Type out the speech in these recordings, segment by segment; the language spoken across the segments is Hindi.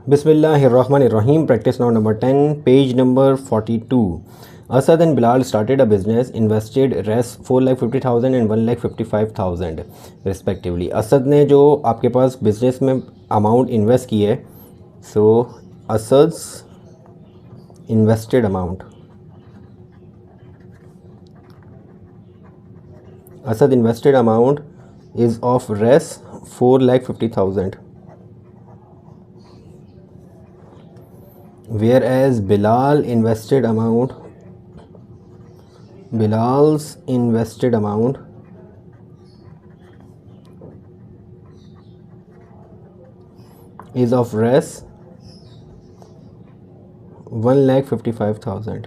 Bismillahirrahmanirrahim. Practice now number 10, page number 42. Asad and Bilal started a business, invested Res 4,50,000 and 1,55,000 respectively. Asad ने जो आपके पास बिजनेस में अमाउंट इन्वेस्ट की है, so Asad's invested amount, Asad invested amount is of Res 4,50,000. Whereas Bilal's invested amount is of Res 1,55,000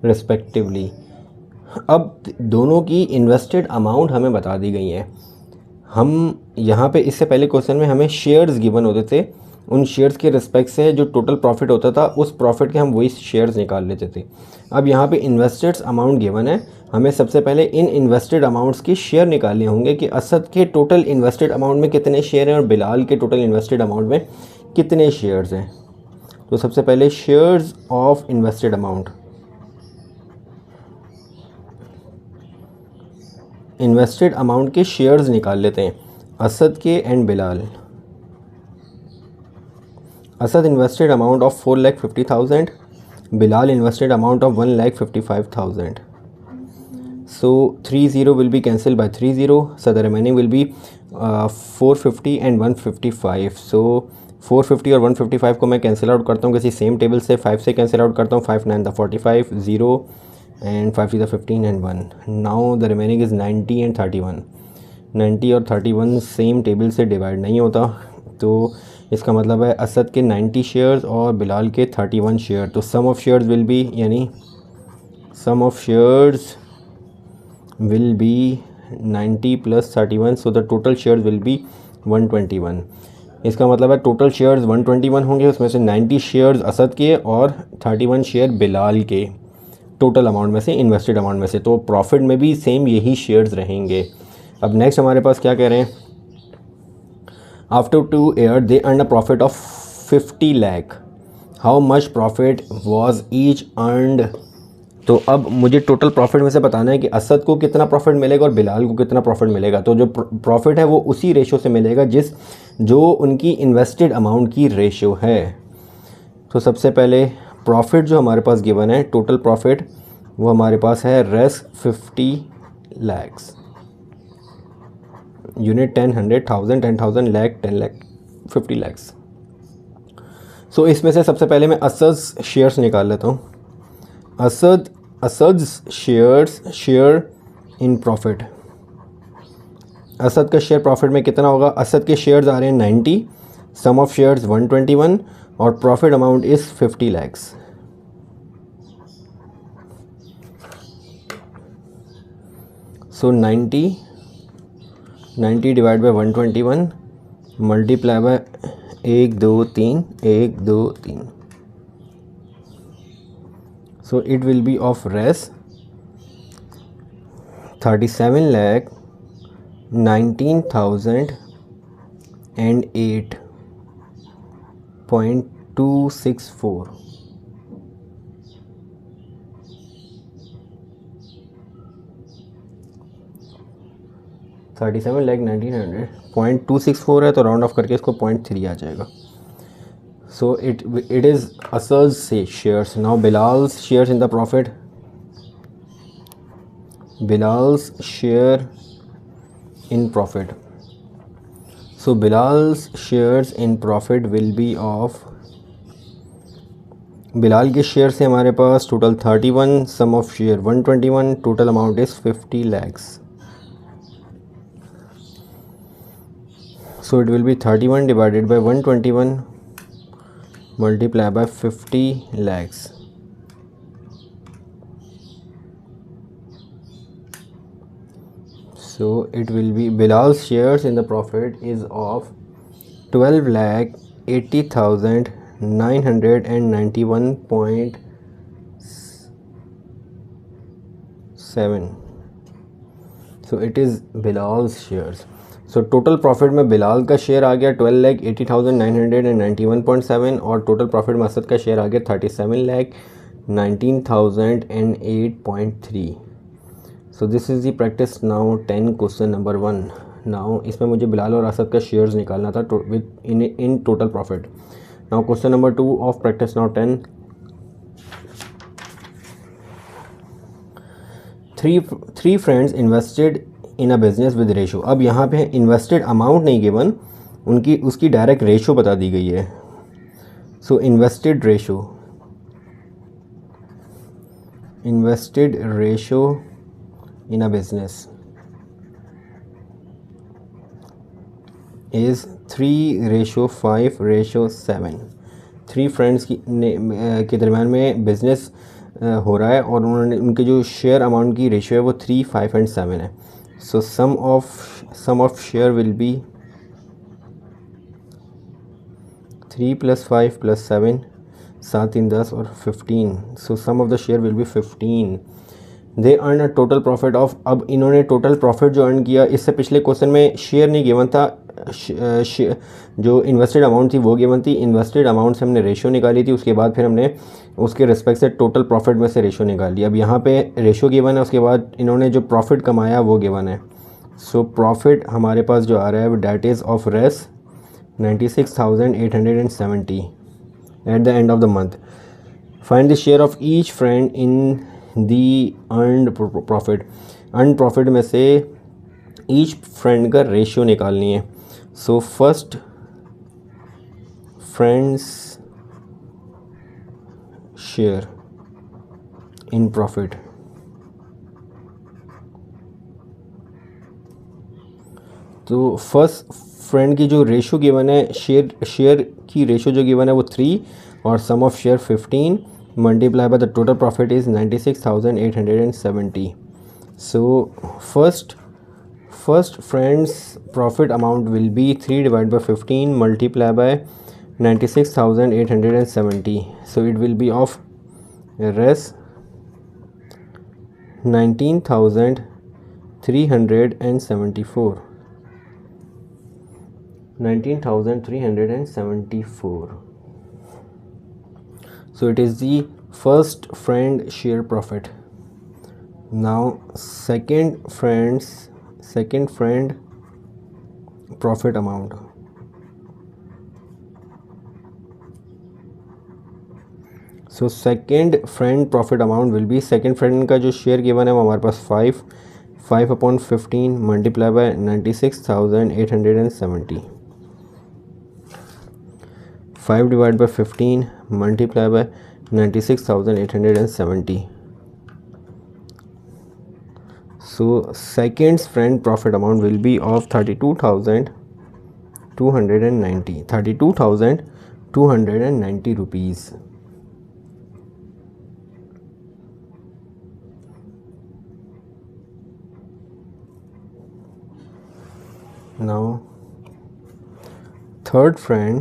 respectively. अब दोनों की इन्वेस्टेड अमाउंट हमें बता दी गई है. हम यहाँ पे इससे पहले क्वेश्चन में हमें शेयर्स गिवन होते थे, उन शेयर्स के रिस्पेक्ट से जो टोटल प्रॉफिट होता था उस प्रॉफिट के हम वही शेयर्स निकाल लेते थे. अब यहाँ पे इन्वेस्टेड अमाउंट गिवन है, हमें सबसे पहले इन इन्वेस्टेड अमाउंट्स की शेयर निकालने होंगे कि असद के टोटल इन्वेस्टेड अमाउंट में कितने शेयर हैं और बिलाल के टोटल इन्वेस्टेड अमाउंट में कितने शेयर्स हैं. तो सबसे पहले shares of invested amount, invested amount के शेयर्स निकाल लेते हैं असद के and Bilal. Asad invested amount of 4,50,000, Bilal invested amount of 1,55,000. So 30 will be cancelled by 30, so the remaining will be 450 and 155. So 450 और 155 को मैं कैंसिल आउट करता हूँ किसी सेम टेबल से, 5 से कैंसिल आउट करता हूँ, 5 9 45, 0 and 5 3 15 and 1. Now the remaining is 90 and 31. 90 और 31 सेम टेबल से डिवाइड नहीं होता, तो इसका मतलब है असद के 90 शेयर्स और बिलाल के 31 शेयर. तो sum of shares will be, यानी sum of shares will be 90 plus 31, so the total shares will be 121. इसका मतलब है टोटल शेयर्स 121 होंगे, उसमें से 90 शेयर्स असद के और 31 शेयर बिलाल के टोटल अमाउंट में से, इन्वेस्टेड अमाउंट में से. तो प्रॉफिट में भी सेम यही शेयर्स रहेंगे. अब नेक्स्ट हमारे पास क्या कह रहे हैं, after 2 years they earned a profit of 50 lakh. How much profit was each earned? तो अब मुझे टोटल प्रॉफिट में से बताना है कि असद को कितना प्रॉफिट मिलेगा और बिलाल को कितना प्रॉफिट मिलेगा. तो जो प्रॉफिट है वो उसी रेशो से मिलेगा जो उनकी इन्वेस्टेड अमाउंट की रेशो है. तो सबसे पहले प्रॉफिट जो हमारे पास गिवन है, टोटल प्रॉफिट, वो हमारे पास है rs 50 lakhs. Unit 10, 100, 1000, 10,000, lakh, 10 lakh, 50 lakhs. So इसमें से सबसे पहले मैं असद शेयर्स निकाल लेता हूँ. Asad share in profit. Asad का शेयर प्रॉफिट में कितना होगा, असद के शेयर्स आ रहे हैं 90, सम ऑफ शेयर्स 121 और profit amount is 50 lakhs. So 90 divide by 121 multiply by 1 2 3 1 2 3. So it will be of rs 37,19,008.264. 37,19,000.264 है, तो राउंड ऑफ करके इसको 0.3 आ जाएगा. सो इट इज़ असद से shares. Now Bilal's shares in the profit. Bilal's share in profit. So Bilal's shares in profit will be of, Bilal के शेयर से हमारे पास total 31, sum of share 121, total amount is 50 lakhs. So it will be 31 divided by 121 multiply by 50 lakhs. So it will be, Bilal's shares in the profit is of 12,80,991.7. So it is Bilal's shares. So total profit में बिलाल का शेयर आ गया 12,80,991.7 और टोटल प्रॉफिट में असद का शेयर आ गया 37,19,008.3. So this is the practice now 10 question number 1. Now इसमें मुझे बिलाल और असद का शेयर्स निकालना था within total profit. Now question number 2 of practice now 10. Three friends invested in a business with ratio. अब यहाँ पे इन्वेस्टेड अमाउंट नहीं गिवन, उसकी डायरेक्ट रेशो बता दी गई है. So invested ratio in a business is 3:5:7. 3 friends के दरम्यान में बिज़नेस हो रहा है और उनके जो शेयर अमाउंट की रेशियो है वो 3, 5 एंड 7 है. सो sum of share will be 3 + 5 + 7, 7 3 10 और 15. So sum of the share will be 15. They earn a total profit of. अब इन्होंने टोटल प्रॉफिट जो अर्न किया, इससे पिछले क्वेश्चन में शेयर नहीं गिवन था, जो इन्वेस्टेड अमाउंट थी वो गिवन थी. इन्वेस्टेड अमाउंट से हमने रेशो निकाली थी, उसके बाद फिर हमने उसके रिस्पेक्ट से टोटल प्रॉफिट में से रेशो निकाल लिया. अब यहाँ पे रेशो गिवन है, उसके बाद इन्होंने जो प्रॉफिट कमाया वो गिवन है. सो प्रॉफिट हमारे पास जो आ रहा है डैट इज़ ऑफ रेस 96,870 at the end of the month. Find the share of each friend in the earned profit. Earn profit में से ईच फ्रेंड का रेशियो निकालनी है. So first friend's share in profit. तो फर्स्ट फ्रेंड की जो रेशो गिवन है, शेयर की रेशो जो गिवन है वो 3 और sum of share 15 multiply by the total profit is 96,870. So first friends profit amount will be 3 / 15 multiply by 96,870. So it will be of rs 19,374. 19,374. So it is the first friend share profit. Now second friend profit amount. So second friend profit amount will be, second friend का जो शेयर गिवन है वो हमारे पास 5/15 multiply by 96,870. 5 divided by 15 multiply by 96,870. So second friend profit amount will be of 32,290 rupees. Now third friend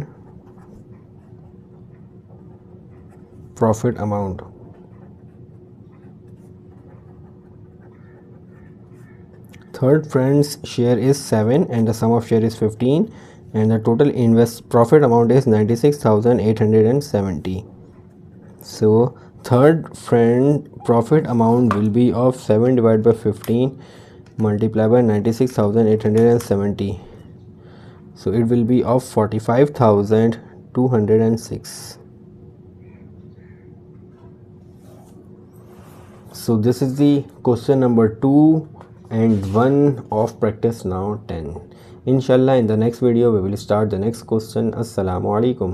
profit amount. Third friend's share is 7 and the sum of share is 15 and the total profit amount is 96,870. So third friend profit amount will be of 7 divided by 15 multiplied by 96,870. So it will be of 45,206. So this is the question number 2 and 1 of practice now 10. Inshallah in the next video we will start the next question. Assalamu alaikum.